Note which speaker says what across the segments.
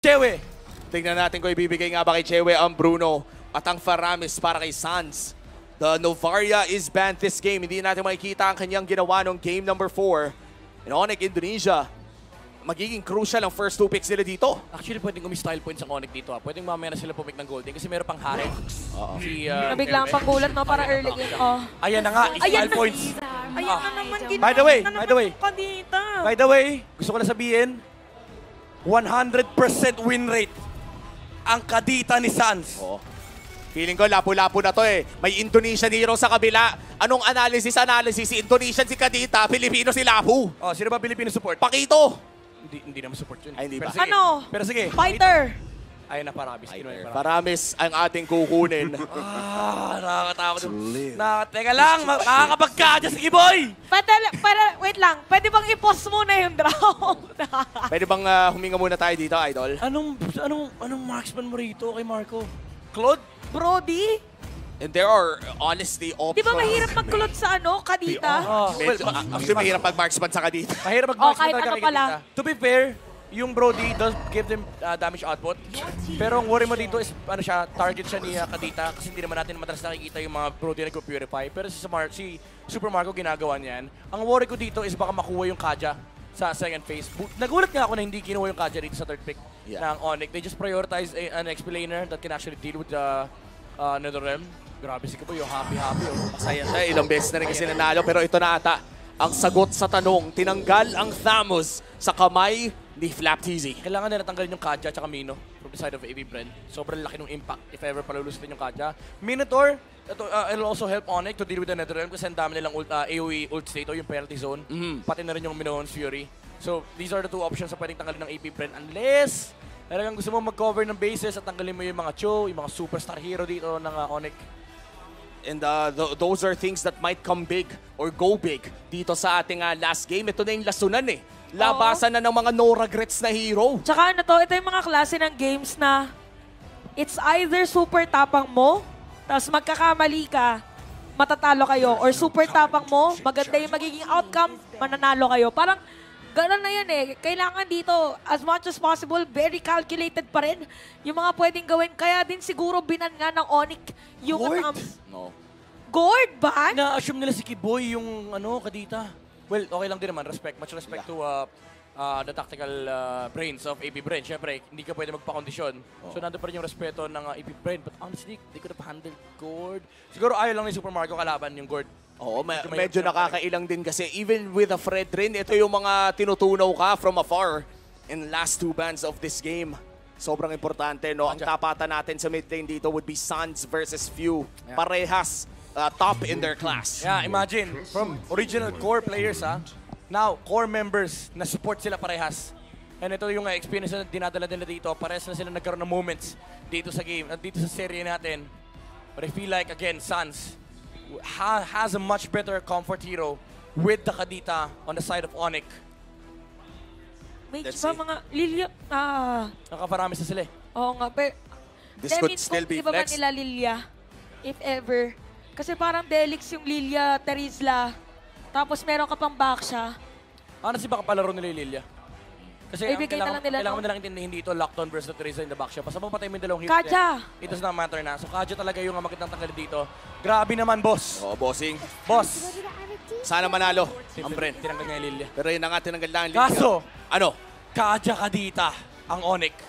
Speaker 1: Chewe!
Speaker 2: Tingnan natin kung ibibigay nga ba kay Chewe ang Bruno at ang Faramis para kay Sans. The Novaria is banned this game. Hindi natin makikita ang kanyang ginawa nung game number 4. In Onyx Indonesia, magiging crucial ang first 2 picks nila dito.
Speaker 1: Actually, pwedeng umi-style points ang Onyx dito. Pwedeng mamaya na sila pumick ng Golden kasi meron pang Haren. Si,
Speaker 3: Nabigla ang panggulat mo para early game. Oh.
Speaker 1: Ayan na nga, style points.
Speaker 3: Ayan na naman,
Speaker 1: By the way, gusto ko na sabihin, 100% win rate ang Kadita ni Sans.
Speaker 2: Oh. Feeling ko lapo-lapo na to eh. May Indonesian hero sa kabila. Anong analysis? Si Indonesian si Kadita, Pilipino si Lapu.
Speaker 1: Oh, sino ba Pilipino support?
Speaker 2: Pakito!
Speaker 1: Hindi naman support yun.
Speaker 2: Ay, hindi ba?
Speaker 1: Pero sige.
Speaker 3: Fighter!
Speaker 1: Ayun na, Faramis.
Speaker 2: Faramis ang ating kukunin.
Speaker 1: Nakakatakot. Teka lang, makakapagkadya si Kiboy!
Speaker 3: Wait lang, pwede bang i-pause muna yung round?
Speaker 2: Pwede bang huminga muna tayo dito, Idol?
Speaker 1: Anong marksman mo rito kay Marco? Claude?
Speaker 3: Brody?
Speaker 2: And there are honestly options.
Speaker 3: Di ba mahirap magkulot sa Kadita?
Speaker 2: Actually, mahirap pag-marksman sa Kadita.
Speaker 1: Mahirap mag-marksman
Speaker 3: kahit
Speaker 1: talaga
Speaker 3: ano
Speaker 1: kay
Speaker 3: pala.
Speaker 1: Kadita. To be fair, yung Brody does give them damage output. Pero ang worry mo dito is target siya ni Kadita kasi hindi naman natin madalas nakikita yung mga Brody na nag-purify. Pero si Super Marco ginagawa niyan. Ang worry ko dito is baka makuha yung Kaja sa second phase. Nagulat nga ako na hindi kinuha yung Kaja dito sa third pick ng Onyx. They just prioritize an explainer that can actually deal with the NetherRealm. Grabe si Kiboy, happy-happy.
Speaker 2: Masaya siya, ilang beses na rin kasi nanalo. Pero ito na ata ang sagot sa tanong. Tinanggal ang Thamus sa kamay ni Flapteasy.
Speaker 1: Kailangan nila tanggalin yung Kaja at Mino from the side of AB Bren. Sobrang laki ng impact if ever palulusutin yung Kaja. Minotaur, it'll also help Onyx to deal with the NetherRealm kasi ang dami nilang AoE ult state o yung penalty zone. Pati na rin yung Minoan's Fury. So these are the 2 options na pwedeng tanggalin ng AB Bren unless talagang gusto mo mag-cover ng bases at tanggalin mo yung mga Cho, yung mga superstar hero dito ng Onyx.
Speaker 2: And those are things that might come big or go big dito sa ating last game. Ito na yung lasunan eh. Labasan na ng mga no regrets na hero.
Speaker 3: Tsaka ito yung mga klase ng games na it's either super tapang mo, tapos magkakamali ka, matatalo kayo, or super tapang mo, maganda yung magiging outcome, mananalo kayo. Parang gano'n na yan eh. Kailangan dito, as much as possible, very calculated pa rin yung mga pwedeng gawin. Kaya din siguro binan nga ng Onyx yung...
Speaker 2: No.
Speaker 3: Gord ba?
Speaker 1: Na-assume nila si Kiboy yung Kadita. Well, okay lang din naman. Much respect to the tactical brains of AB Bren. Siyempre, hindi ka pwede magpa-kondisyon. So, nandun pa rin yung respeto ng AB Bren. But honestly, they could have handled Gord. Siguro ayaw lang ni Super Marco kalaban yung Gord.
Speaker 2: Oo, medyo nakakailang din kasi even with a Fred rin, ito yung mga tinutunaw ka from afar in last 2 bands of this game. Sobrang importante, no? Ang tapatan natin sa mid lane dito would be Sans versus Few. Parehas top in their class.
Speaker 1: Yeah, imagine, from original core players, now core members na support sila parehas. And ito yung experience na dinadala nila dito. Parehas na sila nagkaroon ng moments dito sa game, dito sa serye natin. But I feel like, again, Sans has a much better comfort hero with the Kadita on the side of Onyx.
Speaker 3: May ba mga Lilia?
Speaker 1: Nakaparami sa sila eh.
Speaker 3: Oo nga, pero...
Speaker 2: This could still be
Speaker 3: Iba ba
Speaker 2: flex.
Speaker 3: nila Lilia? If ever. Kasi parang Delix yung Lilia, Terizla. Tapos meron ka pang Baksha.
Speaker 1: Honestly, baka palaro nila yung Lilia. Kasi
Speaker 3: kailangan
Speaker 1: mo nilang intindihin dito, Lockdown versus Teresa in the back siya. Basta mapatay mo yung dalawang hit.
Speaker 3: Kaja!
Speaker 1: It does not matter na. So Kaja talaga yung magandang tanggalin dito. Grabe naman, boss.
Speaker 2: Oo, bossing.
Speaker 1: Boss.
Speaker 2: Sana manalo.
Speaker 1: Ang Brent, tinanggal nga yung Lilia.
Speaker 2: Pero yun na nga, tinanggal lang ang Lilia.
Speaker 1: Kaso,
Speaker 2: ano?
Speaker 1: Kaja Kadita ang Onyx.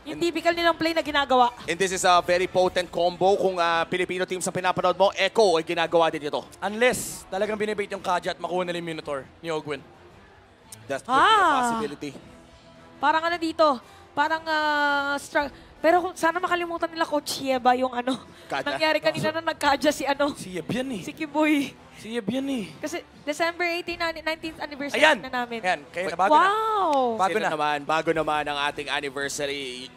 Speaker 3: Yung typical nilang play na ginagawa.
Speaker 2: And this is a very potent combo. Kung Filipino teams ang pinapanood mo, Echo ay ginagawa din ito.
Speaker 1: Unless talagang binibait yung Kaja at makuha nila yung Minotaur ni Ogwin.
Speaker 2: That could be a possibility.
Speaker 3: Parang dito, parang pero sana makalimutan nila Coach Yeba yung nangyari kanina na nagkadya si
Speaker 1: Si Yeb yan eh.
Speaker 3: si Kiboy.
Speaker 1: Si Yeb yan eh.
Speaker 3: Kasi December 18 na 19th anniversary na namin.
Speaker 1: Ayan, kaya na bago na.
Speaker 3: Wow!
Speaker 2: Bago naman ang ating anniversary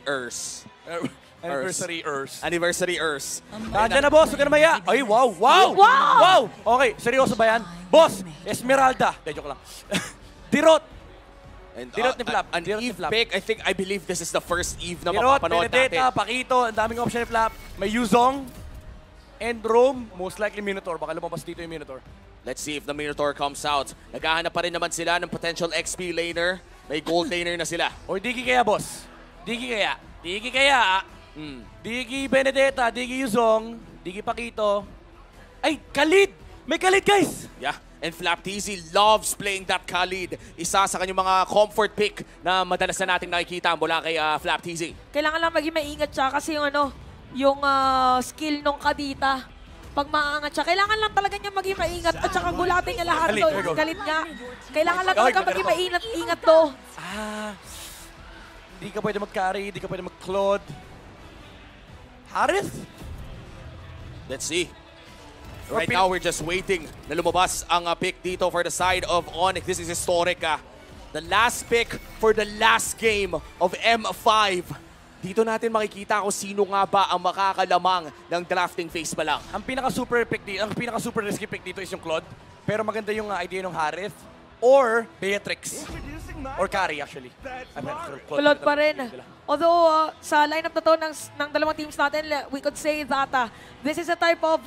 Speaker 2: Anniversary Earth.
Speaker 1: Kaja na, boss. Huwag ka na maya. Ay, wow. Okay, seryoso ba yan? Boss, Esmeralda. Joke lang. Dirot. Dirot ni Flap.
Speaker 2: An Eve pick. I believe this is the first Eve na
Speaker 1: Dirot,
Speaker 2: mapapanood
Speaker 1: Benedetta,
Speaker 2: natin.
Speaker 1: Pakito. Ang daming option ni Flap. May Yuzong. And Rome, most likely Minotaur. Baka lumabas dito yung Minotaur.
Speaker 2: Let's see if the Minotaur comes out. Naghahanap pa rin naman sila ng potential XP laner. May gold laner na sila.
Speaker 1: Or Diki kaya, boss? Digi kaya. Digi kaya. Digi Benedetta, Digi Yuzong, Digi Paquito. Ay, Khalid! May Khalid, guys!
Speaker 2: Yeah, and Flapteasy loves playing that Khalid. Isa sa kanyang mga comfort pick na madalas na nating nakikita mula kay Flapteasy.
Speaker 3: Kailangan lang maging maingat siya kasi yung skill nung Kadita. Pag maangat siya, kailangan lang talaga niya maging maingat at saka gulatin niya lahat
Speaker 1: Khalid,
Speaker 3: to.
Speaker 1: there you go.
Speaker 3: Galit nga. Kailangan lang talaga maging maingat to.
Speaker 1: Di ka pwede mag-carry, di ka pwede mag-Claude. Harith?
Speaker 2: Let's see. Right now, we're just waiting na lumabas ang pick dito for the side of Onyx. This is historic. The last pick for the last game of M5. Dito natin makikita kung sino nga ba ang makakalamang ng drafting phase pa lang.
Speaker 1: Ang pinaka-super pick dito, ang pinaka-super risky pick dito is yung Claude. Pero maganda yung idea ng Harith or Beatrix. Or Carry, actually.
Speaker 3: Claude pa rin. Although, sa lineup na to ng dalawang teams natin, we could say that this is a type of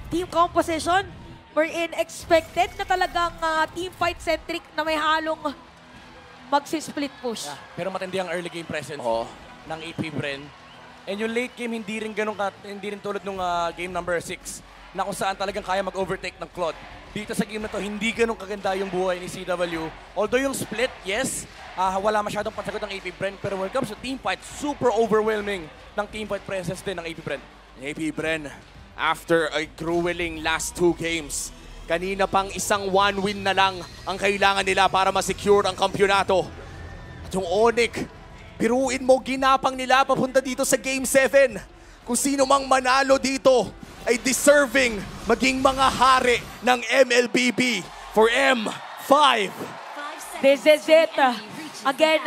Speaker 3: team composition wherein expected na talagang team fight-centric na may halong magsi-split push.
Speaker 1: Yeah, pero matindi ang early game presence ng AP Bren. And yung late game, hindi rin tulad nung game number 6 na kung saan talagang kaya mag-overtake ng Claude. Dito sa game na to, hindi ganun kaganda yung buhay ni CW. Although yung split, yes, wala masyadong pansagot ng AP Bren. Pero when it comes to team fight, super overwhelming ng team fight presence din ng AP Bren.
Speaker 2: AP Bren, after a grueling last 2 games, kanina pang isang 1 win na lang ang kailangan nila para ma-secure ang kampyonato. At yung Onyx, biruin mo, ginapang nila papunta dito sa Game 7. Kung sino mang manalo dito ay deserving maging mga hari ng MLBB for M5.
Speaker 3: This is it. Again,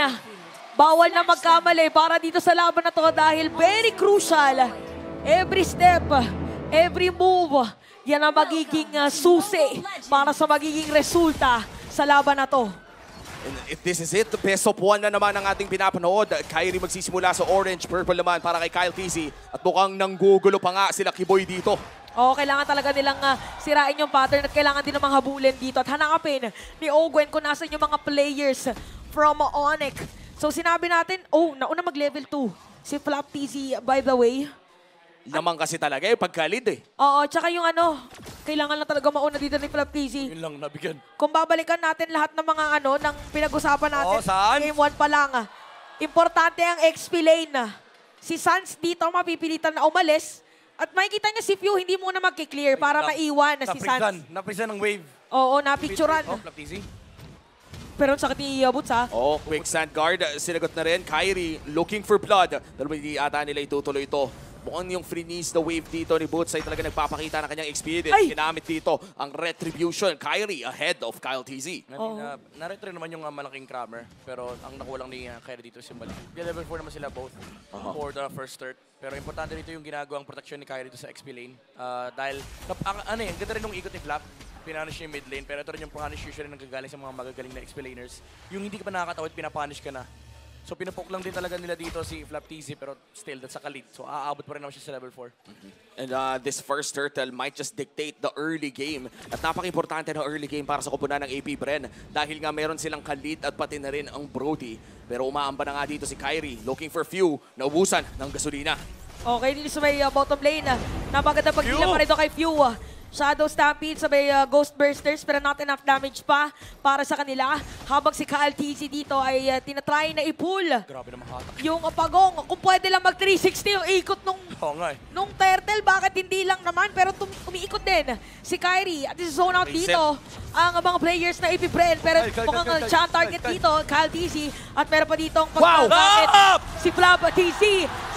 Speaker 3: bawal na magkamali para dito sa laban na to dahil very crucial. Every step, every move, yan ang magiging susi para sa magiging resulta sa laban na to.
Speaker 2: And if this is it, best of 1 na naman ang ating pinapanood. Kyrie magsisimula sa orange, purple naman para kay Kyle TZ. At mukhang nanggugulo pa nga sila Kiboy dito.
Speaker 3: Oo, kailangan talaga nilang sirain yung pattern at kailangan din namang habulin dito at hanapin ni Ogwen kung nasan yung mga players from Onyx. So sinabi natin, nauna mag-level 2 si Flapteasy, by the way.
Speaker 2: Naman kasi talaga yung pagkalid eh.
Speaker 3: Oo, tsaka yung kailangan lang talaga mauna dito ni Flapteasy.
Speaker 1: Yun lang, nabigyan.
Speaker 3: Kung babalikan natin lahat ng mga ng pinag-usapan natin,
Speaker 1: saan?
Speaker 3: Game 1 pa lang, importante ang XP lane. Si Sans dito mapipilitan na umalis at makikita niya si Few hindi muna magki-clear para maiwan na si Sans.
Speaker 1: Naprisan ng wave.
Speaker 3: Oo, napicturan.
Speaker 1: Flapteasy.
Speaker 3: Pero ang sakit ni Boots
Speaker 2: Quick sand guard, sinagot na rin. Kyrie looking for blood. Dahil hindi ata nila itutuloy ito. Mukhang yung freeze the wave dito ni Boots ay talaga nagpapakita ng kanyang experience. Ginamit dito ang retribution. Kyrie ahead of Kyle TZ.
Speaker 1: Narito rin naman yung malaking Kramer. Pero ang nakulang ni Kyrie dito is yung balik. Level 4 naman sila both for the first start. Pero importante dito yung ginagawang protection ni Kyrie dito sa XP lane. Dahil, ang ganda rin nung ikot ni Flap. Pinanish niya yung mid lane. Pero ito rin yung punish usually nanggagaling sa mga magagaling na XP laners. Yung hindi ka pa nakakatawid, pinapunish ka na. So pinapok lang din talaga nila dito si Flapteasy pero still that's a Khalid. So aabot pa rin naman siya sa level 4.
Speaker 2: And this first turtle might just dictate the early game. At napaka-importante ng early game para sa koponan ng AP Bren. Dahil nga meron silang Khalid at pati na rin ang Brody. Pero umaamba na nga dito si Kyrie looking for Few na ubusan ng gasolina.
Speaker 3: Okay, dito sa may bottom lane. Napaganda pag-heal pa rito kay Few. Shadow Stampede, sabay Ghost Bursters, pero not enough damage pa para sa kanila. Habang si Kyle TZ dito ay tinatry na i-pull.
Speaker 1: Grabe naman hatak.
Speaker 3: Yung pagong, kung pwede lang mag-360 yung ikot nung turtle, bakit hindi lang naman? Pero umiikot din si Kyrie. At zone out dito ang mga players na AP Bren. Pero mukhang siya ang target dito, Kyle TZ. At meron pa dito ang pagkakit si Flap TZ.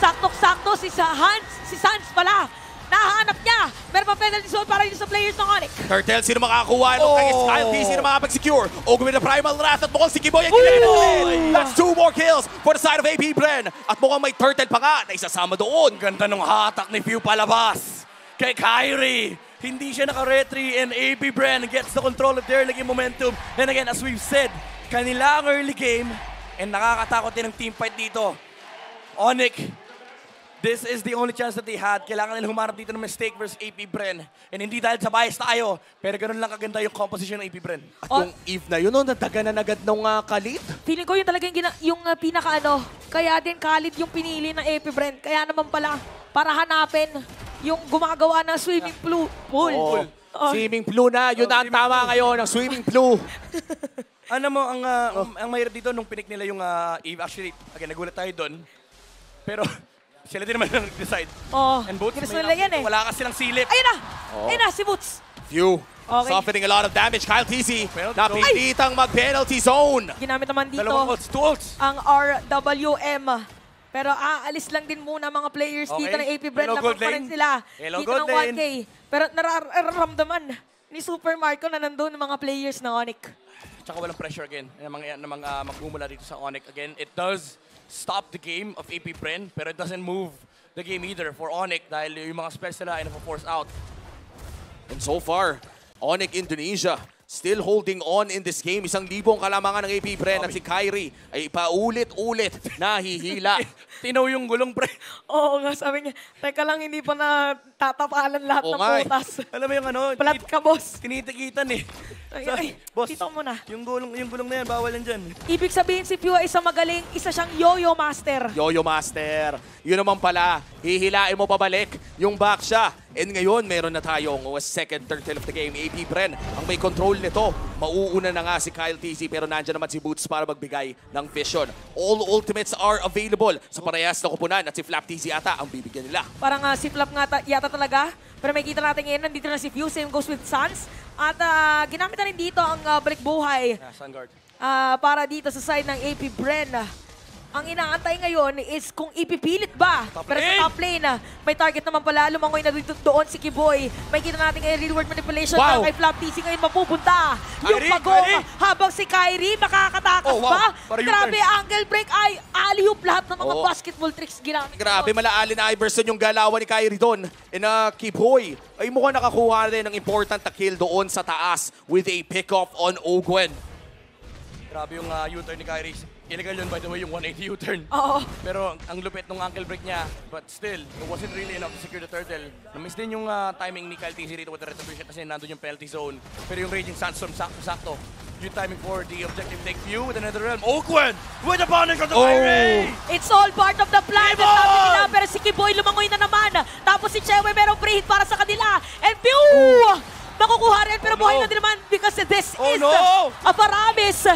Speaker 3: Saktok-sakto si Sans pala. Nahanap niya. Meron pa penalty zone para dito sa players ng Onyx.
Speaker 2: Turtle, sino makakuha? Kyle TZ na makapag-secure. Ogwe with the Primal Wrath at mukhang si Kiboy ang ginagawa. That's 2 more kills for the side of AP Bren. At mukhang may turtle pa nga na isasama doon.
Speaker 1: Ganda ng hatak ni Few palabas. Kay Kyrie. Hindi siya naka-retry and AP Bren gets the control of their early momentum. And again, as we've said, kanila ang early game and nakakatakot din ang team fight dito. Onyx, This is the only chance that they had. Kailangan nila humarap dito ng mistake versus AP Bren. And hindi dahil sa bias tayo, pero ganun lang kaganda yung composition ng AP Bren.
Speaker 2: At yung Eve na yun, nadaganan agad ng Khalid.
Speaker 3: Feeling ko yun talaga yung pinaka kaya din Khalid yung pinili ng AP Bren. Kaya naman pala, para hanapin yung gumagawa ng swimming pool.
Speaker 2: Oo.
Speaker 3: Oh.
Speaker 2: Swimming pool na, yun na ang tama ngayon, ang swimming pool.
Speaker 1: Ano mo, ang mahirap dito nung pinik nila yung Eve, actually, again, nagulat tayo doon. Pero sila din naman nag-decide.
Speaker 3: Oh,
Speaker 1: And Boots,
Speaker 3: ginas
Speaker 1: may
Speaker 3: nila yan eh.
Speaker 1: wala kasi silang silip.
Speaker 3: Ayun na! Ayun na, si Boots.
Speaker 2: Few.
Speaker 3: Okay.
Speaker 2: Softening a lot of damage. Kyle TC,
Speaker 1: Penalty
Speaker 2: napilitang mag-penalty zone.
Speaker 3: Ginamit naman dito
Speaker 1: Dalawang ults, 2 ults.
Speaker 3: ang RWM. Pero aalis lang din muna mga players
Speaker 1: Okay.
Speaker 3: dito ng AP Brand.
Speaker 1: Hello, Gold
Speaker 3: pa rin
Speaker 1: Lane.
Speaker 3: sila.
Speaker 1: Hello,
Speaker 3: Dito
Speaker 1: Gold
Speaker 3: ng 1K. Pero nararamdaman ni Super Marco na nandun ng mga players ng Onyx.
Speaker 1: Tsaka walang pressure again. Namang magmumula dito sa Onyx again. It does stop the game of AP Bren, pero it doesn't move the game either for Onyx dahil yung mga spells nila ay napo-force out.
Speaker 2: And so far, Onyx Indonesia still holding on in this game. 1,000 kalamangan ng AP Bren at si Kyrie ay paulit-ulit nahihila.
Speaker 1: Tinaw yung gulong, pre.
Speaker 3: Oo nga, sabi niya, teka lang, hindi pa natatapalan lahat
Speaker 2: Oo
Speaker 3: ng
Speaker 2: nga eh.
Speaker 3: putas.
Speaker 1: Alam mo yung
Speaker 3: Palat ka, boss.
Speaker 1: tinitikitan eh.
Speaker 3: Ay,
Speaker 1: Boss,
Speaker 3: dito muna.
Speaker 1: yung gulong na yan, bawal yan dyan.
Speaker 3: Ibig sabihin si Pua isa magaling, isa siyang yo-yo master.
Speaker 2: Yo-yo master. Yun naman pala, hihilain mo pabalik yung back siya. And ngayon, meron na tayong second turtle of the game. AP Bren, ang may control nito. Mauuna na nga si Kyle TC pero nandiyan naman si Boots para magbigay ng vision. All ultimates are available sa parehas na kupunan at si Flap TC ata ang bibigyan nila.
Speaker 3: Parang si Flap nga yata talaga. Pero may kita natin ngayon, nandito na si Pua, same goes with Sans. At ginamit na rin dito ang balik buhay
Speaker 1: Sunguard.
Speaker 3: para dito sa side ng AP Bren. Ang inaantay ngayon is kung ipipilit ba. Pero sa top lane, may target naman pala. Lumangoy na dito doon si Kiboy. May kita natin ngayon reward manipulation.
Speaker 2: Wow.
Speaker 3: Kay Flap TC ngayon mapupunta. Yung
Speaker 1: Kyrie,
Speaker 3: pagong
Speaker 1: Kyrie.
Speaker 3: habang si Kyrie makakatakas
Speaker 1: Oh, wow.
Speaker 3: pa.
Speaker 1: Para
Speaker 3: Grabe,
Speaker 1: U-turn.
Speaker 3: angle break ay alley-oop lahat ng mga
Speaker 2: Oo.
Speaker 3: basketball tricks ginamit.
Speaker 2: Grabe,
Speaker 3: ngayon.
Speaker 2: mala Allen Iverson yung galawan ni Kyrie doon. And Kiboy ay mukhang nakakuha rin ng important na kill doon sa taas with a pick-off on Ogwen.
Speaker 1: Grabe yung U-turn ni Kyrie. Illegal yun, by the way, yung 180 U-turn.
Speaker 3: Oo.
Speaker 1: Pero ang lupit ng ankle break niya, but still, it wasn't really enough to secure the turtle. Na-miss din yung timing ni Kyle TC rito with the retribution kasi nandun yung penalty zone. Pero yung Raging Sandstorm, sakto-sakto. Yung timing for the objective take view with another realm. Ogwen with the punish of the Kyrie!
Speaker 3: It's all part of the plan.
Speaker 1: Kiboy!
Speaker 3: At sabi nila, pero si Kiboy lumangoy na naman. Tapos si Chewe merong free hit para sa kanila. And pew! Makukuha rin pero
Speaker 1: Oh,
Speaker 3: buhay
Speaker 1: no.
Speaker 3: na din naman because this
Speaker 1: Oh,
Speaker 3: is
Speaker 1: no!
Speaker 3: a Paramis.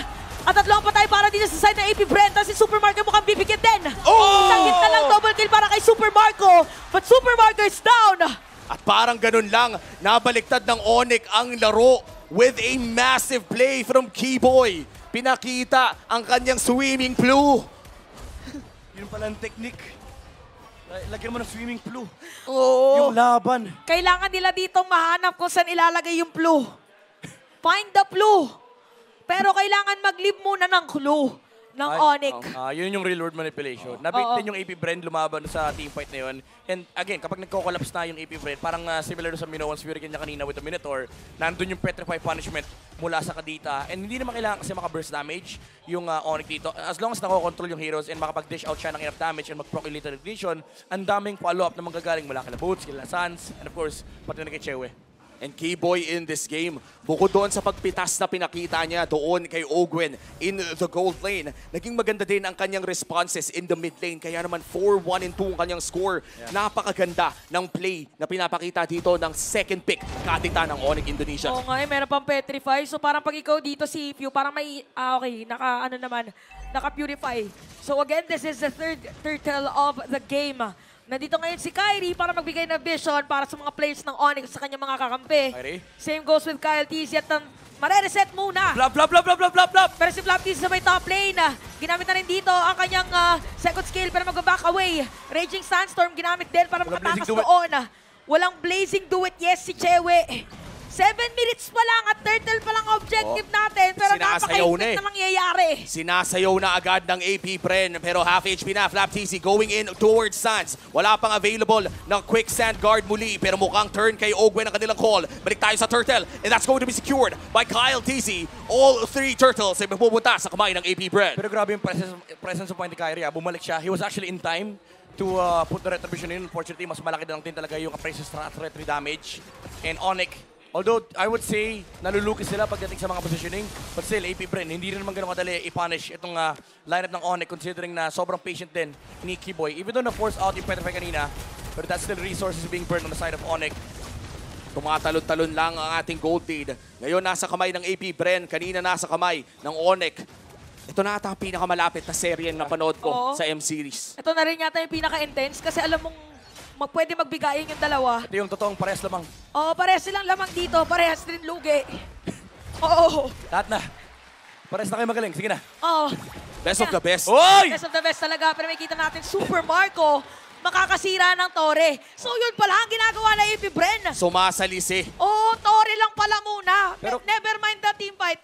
Speaker 3: At tatlong patay para dito sa side ng AP Brent. Si Super Marco mukhang bibigyan din.
Speaker 2: Oh!
Speaker 3: Isang hit na lang, double kill para kay Super Marco. But Super Marco is down.
Speaker 2: At parang ganun lang, nabaliktad ng Onyx ang laro with a massive play from Kiboy. Pinakita ang kanyang swimming pool.
Speaker 1: Yun pala ang technique. Lagyan mo ng swimming pool.
Speaker 2: Oo.
Speaker 1: Yung laban.
Speaker 3: Kailangan nila ditong mahanap kung saan ilalagay yung blue. Find the blue. Pero kailangan mag-leave muna ng clue ng Onyx.
Speaker 1: Yun yung real world manipulation. Nabait din yung AP Bren lumaban sa team fight na yun. And again, kapag nagko-collapse na yung AP Bren, parang similar sa Minoan's Fury niya kanina with the Minotaur, nandun yung Petrify punishment mula sa Kadita. And hindi naman kailangan kasi maka-burst damage yung Onyx dito. As long as nako-control yung heroes and makapag-dish out siya ng enough damage and mag-proc yung lethal ignition, ang daming follow-up na manggagaling mula kila Boots, kila Sans, and of course, pati na kay Chewe.
Speaker 2: And Kiboy in this game, bukod doon sa pagpitas na pinakita niya doon kay Ogwen in the gold lane, naging maganda din ang kanyang responses in the mid lane. Kaya naman 4-1-2 ang kanyang score. Napakaganda ng play na pinapakita dito ng second pick kadita ng Onyx Indonesia.
Speaker 3: Oo nga, meron pang Petrify. So parang pag ikaw dito si Pew, parang may, okay, naka-purify. So again, this is the third turtle of the game. Nandito ngayon si Kyrie para magbigay ng vision para sa mga players ng Onyx sa kanyang mga kakampi.
Speaker 1: Kyrie?
Speaker 3: Same goes with Kyle TC at mare-reset muna.
Speaker 1: Flap, flap, flap, flap, flap, flap, flap!
Speaker 3: Pero si Flap TC sa may top lane, ginamit na rin dito ang kanyang second skill pero mag-back away. Raging Sandstorm ginamit din para
Speaker 1: Walang
Speaker 3: makatakas
Speaker 1: Blazing Do It.
Speaker 3: doon. Walang Blazing Do It, yes, si Chewe. 7 minutes pa lang at turtle pa lang objective natin pero
Speaker 2: Sinasayaw na
Speaker 3: napaka-higpit
Speaker 2: eh.
Speaker 3: na mangyayari.
Speaker 2: Sinasayaw na agad ng AP Bren pero half HP na Flap TC going in towards Sans. Wala pang available ng quicksand guard muli pero mukhang turn kay Ogwen ang kanilang call. Balik tayo sa turtle and that's going to be secured by Kyle TC. All three turtles ay mapupunta sa kamay ng AP Bren.
Speaker 1: Pero grabe yung presence of point ni Kyrie. Bumalik siya. He was actually in time. put the retribution in. Unfortunately, mas malaki na lang din talaga yung Apprentice Strat retry damage. And Onyx, although I would say nalulukis sila pagdating sa mga positioning, but still, AP Bren, hindi rin naman ganun kadali i-punish itong lineup ng Onyx considering na sobrang patient din ni Kiboy. Even though na-force out yung Petrify kanina, but that's still resources being burned on the side of Onyx.
Speaker 2: Tumatalon-talon lang ang ating gold lead. Ngayon nasa kamay ng AP Bren, kanina nasa kamay ng Onyx. Ito na ata ang pinakamalapit na serye na napanood ko
Speaker 3: Oo.
Speaker 2: sa M-Series.
Speaker 3: Ito na rin yata yung pinaka-intense kasi alam mong pwede magbigayin yung dalawa.
Speaker 1: Ito yung totoong parehas lamang.
Speaker 3: Oo, parehas silang lamang dito. Parehas din lugi. Oo.
Speaker 1: Lahat na. Parehas na kayo magaling. Sige na.
Speaker 3: Oo.
Speaker 2: Best of the best.
Speaker 1: Oy!
Speaker 3: Best of the best talaga. Pero may kita natin, Super Marco, makakasira ng Torre. So yun pala ang ginagawa na AP Bren.
Speaker 2: Sumasalisi.
Speaker 3: Oo, Torre lang pala muna.
Speaker 1: Pero-
Speaker 3: Never mind the team fight.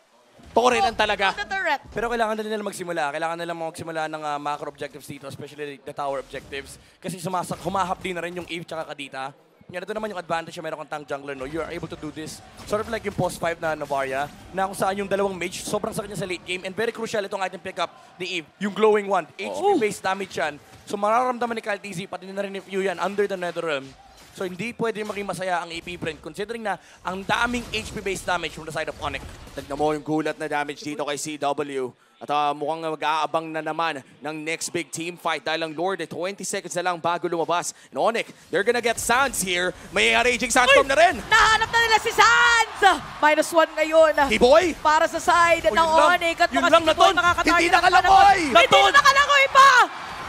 Speaker 2: Torre lang talaga.
Speaker 3: On the turret.
Speaker 1: Pero kailangan na nila magsimula. Kailangan nila magsimula ng macro objectives dito, especially the tower objectives. Kasi humahap din na rin yung Eve tsaka Kadita. Yan, ito naman yung advantage na meron kang tank jungler, no? You are able to do this sort of like yung post 5 na Navaria, na kung saan yung dalawang mage, sobrang sakit niya sa late game. And very crucial itong item pickup ni Eve, yung glowing wand. HP-based damage yan. So mararamdaman ni Kyle TZ, pati na rin ni Few yan under the Netherrealm. So hindi pwede maging masaya ang AP Brand considering na ang daming HP-based damage from the side of Onyx.
Speaker 2: Tignan mo yung gulat na damage dito kay CW. At mukhang mag-aabang na naman ng next big team fight dahil ang Lord 20 seconds na lang bago lumabas. And Onyx, they're gonna get Sands here. May Raging Sandstorm na rin.
Speaker 3: Nahanap na nila si Sands! -1 ngayon.
Speaker 2: Kiboy!
Speaker 3: Para sa side ng
Speaker 1: yun lang.
Speaker 3: Onyx. At
Speaker 1: Yun
Speaker 3: baka
Speaker 1: lang,
Speaker 3: si Kiboy
Speaker 1: Naton.
Speaker 3: makakatarget
Speaker 2: Hindi
Speaker 3: ng
Speaker 2: nakalangoy!
Speaker 3: panahon. Hindi na nakalangoy pa!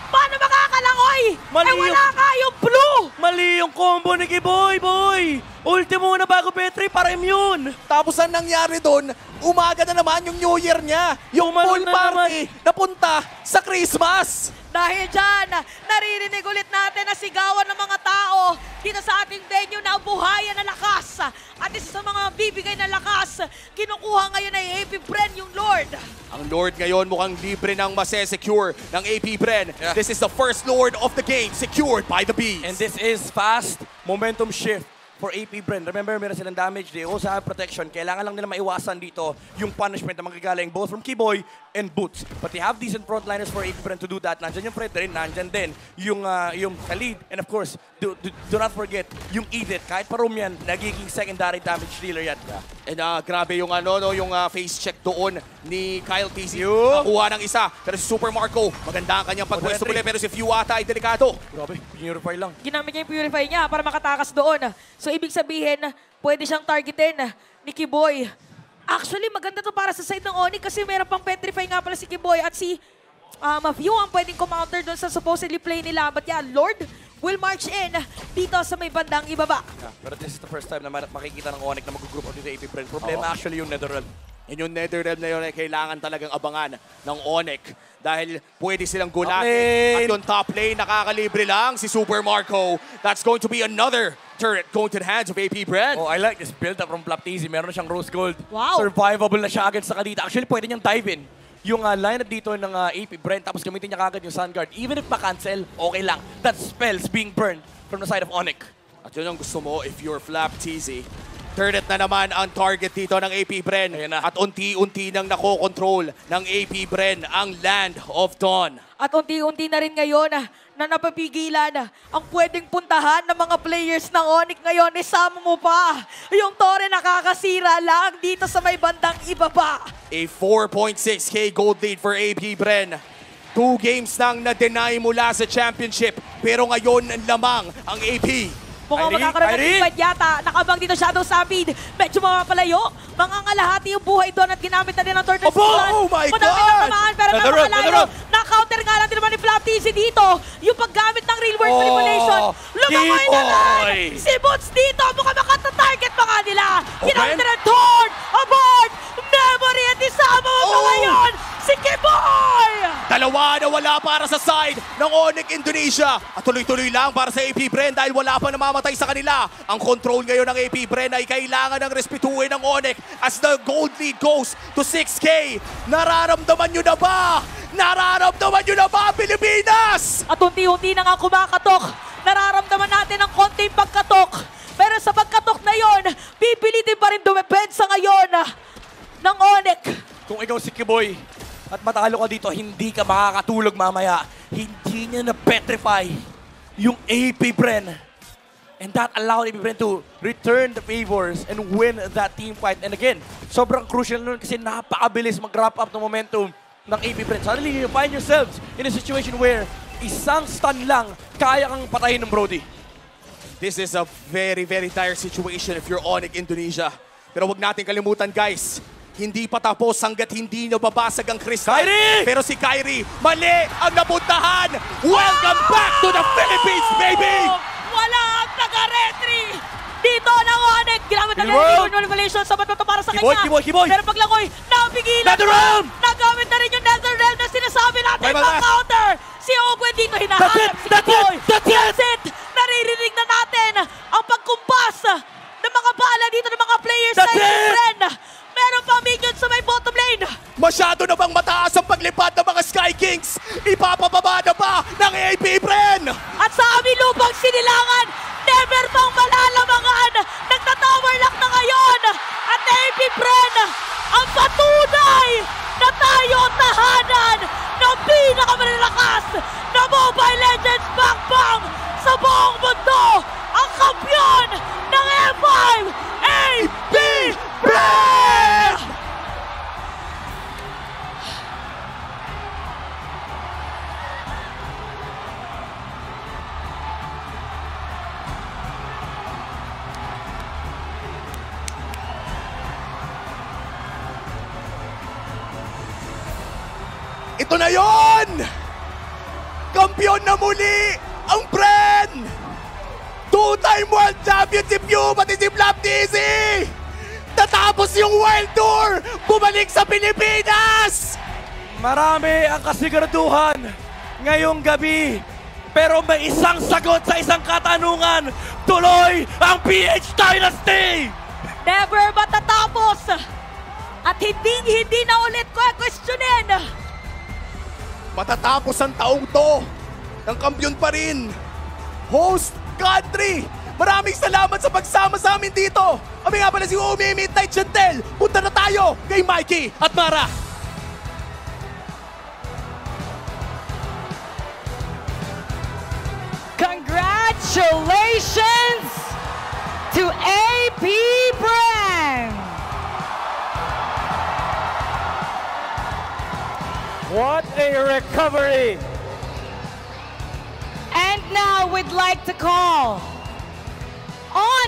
Speaker 3: Paano makakalangoy?
Speaker 1: Mali
Speaker 3: Eh wala nga yung blue!
Speaker 1: Mali yung combo ni Kiboy, boy! Ulti muna bago Petri para immune!
Speaker 2: Tapos ang nangyari doon, umaga na naman yung New Year niya. Yung
Speaker 1: Tumalon
Speaker 2: full
Speaker 1: na
Speaker 2: party napunta sa Christmas.
Speaker 3: Dahil dyan, naririnig ulit natin na sigawan ng mga tao dito sa ating venue na buhayan na lakas. At isa sa mga bibigay na lakas, kinukuha ngayon ay AP Bren yung Lord.
Speaker 2: Ang Lord ngayon mukhang libre nang masesecure ng AP Bren.
Speaker 1: Yeah.
Speaker 2: This is the first Lord of the game, secured by the Bees.
Speaker 1: And this is fast momentum shift for AP Bren. Remember, meron silang damage. They also have protection. Kailangan lang nila maiwasan dito yung punishment na magagaling both from Kiboy and Boots. But they have decent frontliners for AP Bren to do that. Nandyan yung Fred rin, nandyan din yung Khalid. And of course, do not forget yung Edith. Kahit parum yan, nagiging secondary damage dealer yan.
Speaker 2: And grabe yung yung face check doon ni Kyle TZ.
Speaker 1: Yo!
Speaker 2: Nakuha ng isa. Pero si Super Marco, maganda ang kanyang pagpwesto muli. Pero si Few ata ay delikado.
Speaker 1: Grabe, purify lang.
Speaker 3: Ginamit niya yung purify niya para makatakas doon. So ibig sabihin, pwede siyang targetin ni Kiboy. Actually, maganda to para sa side ng Onyx kasi meron pang petrify nga pala si Kiboy at si Mafew ang pwedeng kumounter doon sa supposedly play nila. But yeah, Lord will march in dito sa may bandang ibaba.
Speaker 1: Yeah, pero this is the first time na makikita ng Onyx na mag-group up dito AP Bren. Problema actually yung Netherrealm.
Speaker 2: And yung Netherrealm na yun ay kailangan talagang abangan ng Onyx. Dahil pwede silang gulatin.
Speaker 1: lane!
Speaker 2: At yung top lane, nakakalibre lang si Super Marco. That's going to be another turret going to the hands of AP Bren.
Speaker 1: Oh, I like this build up from Flapteasy. Meron na siyang rose gold.
Speaker 3: Wow.
Speaker 1: Survivable na siya agad sa Kadita. Actually, pwede niyang dive in yung lineup dito ng AP Bren. Tapos gamitin niya kagad yung Sun Guard. Even if ma-cancel, okay lang. That spell's being burned from the side of Onyx.
Speaker 2: At yun ang gusto mo if you're Flapteasy. Turret na naman ang target dito ng AP Bren.
Speaker 1: Ayan na.
Speaker 2: At unti-unti nang nakokontrol ng AP Bren ang Land of Dawn.
Speaker 3: At unti-unti na rin ngayon na napapigilan ang pwedeng puntahan ng mga players ng Onyx ngayon. Isama mo pa yung Torre nakakasira lang dito sa may bandang ibaba.
Speaker 2: A 4.6k gold lead for AP Bren. 2 games nang na-deny mula sa championship. Pero ngayon lamang ang AP.
Speaker 3: Mukhang magkakaroon ng
Speaker 1: Irene!
Speaker 3: invite yata. Nakabang dito Shadow Stampede. Medyo mapapalayo. Mangangalahati yung buhay doon at ginamit na din ng Turtle
Speaker 2: Opo! Oh my
Speaker 3: Madami
Speaker 2: God!
Speaker 3: ng tamaan pero
Speaker 1: On the road, on the
Speaker 3: napakalayo.
Speaker 1: road.
Speaker 3: Na-counter nga lang din naman ni Flapteasy dito. Yung paggamit ng real world manipulation. Lumakoy na
Speaker 1: Kiboy!
Speaker 3: rin. Si Boots dito. Mukhang makatatarget pa nga nila. Ginamit
Speaker 1: Open.
Speaker 3: na rin Torn. Abort. Memory at isama mo pa
Speaker 2: Oh!
Speaker 3: ngayon. Si Kiboy!
Speaker 2: Dalawa na wala para sa side ng Onyx Indonesia. At tuloy-tuloy lang para sa AP Bren dahil wala pa namamatay sa kanila. Ang control ngayon ng AP Bren ay kailangan ng respetuhin ng Onyx as the gold lead goes to 6k. Nararamdaman nyo na ba? Nararamdaman nyo na ba, Pilipinas?
Speaker 3: At unti-unti na nga kumakatok. Nararamdaman natin ang konting pagkatok. Pero sa pagkatok na yon, pipilitin pa rin dumepensa ngayon ng Onyx.
Speaker 1: Kung ikaw si Kiboy, at matalo ka dito, hindi ka makakatulog mamaya. Hindi niya na-petrify yung AP Bren. And that allowed AP Bren to return the favors and win that team fight. And again, sobrang crucial nun kasi napakabilis mag-wrap up ng momentum ng AP Bren. Suddenly, you find yourselves in a situation where isang stun lang, kaya kang patayin ng Brody.
Speaker 2: This is a very, very dire situation if you're Onyx Indonesia. Pero wag natin kalimutan, guys. Hindi pa tapos hanggat hindi nyo babasag ang Crystal.
Speaker 1: Kyrie!
Speaker 2: Pero si Kyrie, mali ang napuntahan! Welcome back to the Philippines, baby!
Speaker 3: Wala ang taga-retry! Dito ng Onyx! Ginamit na
Speaker 1: Keyboard!
Speaker 3: yung manipulation. Sabat na ito para sa
Speaker 1: Keyboard,
Speaker 3: kanya.
Speaker 1: keyboard, keyboard!
Speaker 3: Pero paglangoy, napigilan
Speaker 1: Netherrealm!
Speaker 3: Nagamit na rin yung Netherrealm na sinasabi natin
Speaker 2: Bye,
Speaker 3: pang
Speaker 2: bye.
Speaker 3: counter. Si Ogwen dito hinahanap si Kikoy. That's it! Naririnig na natin ang pagkumpas ng mga bala dito ng mga players sa
Speaker 1: That's it!
Speaker 3: Bren. Meron pa minions sa may bottom lane.
Speaker 2: Masyado na bang mataas ang paglipad ng mga Sky Kings? Ipapababa na ba ng AP Bren?
Speaker 3: At sa aming lupang sinilangan, never pang malalamangan. Nagtatower lock na ngayon. At AP Bren, ang patunay na tayo ang tahanan ng pinakamalalakas na Mobile Legends Bang sa buong mundo. Ang kampiyon ng M5, AP Bren!
Speaker 2: Ito na yon! Kampiyon na muli ang Bren! Two-time World Championship you, pati si Flap TZ! Natapos yung World Tour! Bumalik sa Pilipinas!
Speaker 1: Marami ang kasiguraduhan ngayong gabi. Pero may isang sagot sa isang katanungan. Tuloy ang PH Dynasty!
Speaker 3: Never matatapos! At hindi na ulit questionin!
Speaker 2: Matatapos ang taong to ng kampiyon pa rin. Host country! Maraming salamat sa pagsama sa amin dito. Kami nga pala si Umi Midnight Chantel. Punta na tayo kay Mikey at Mara.
Speaker 4: Congratulations to AP Bren!
Speaker 5: What a recovery!
Speaker 4: And now we'd like to call on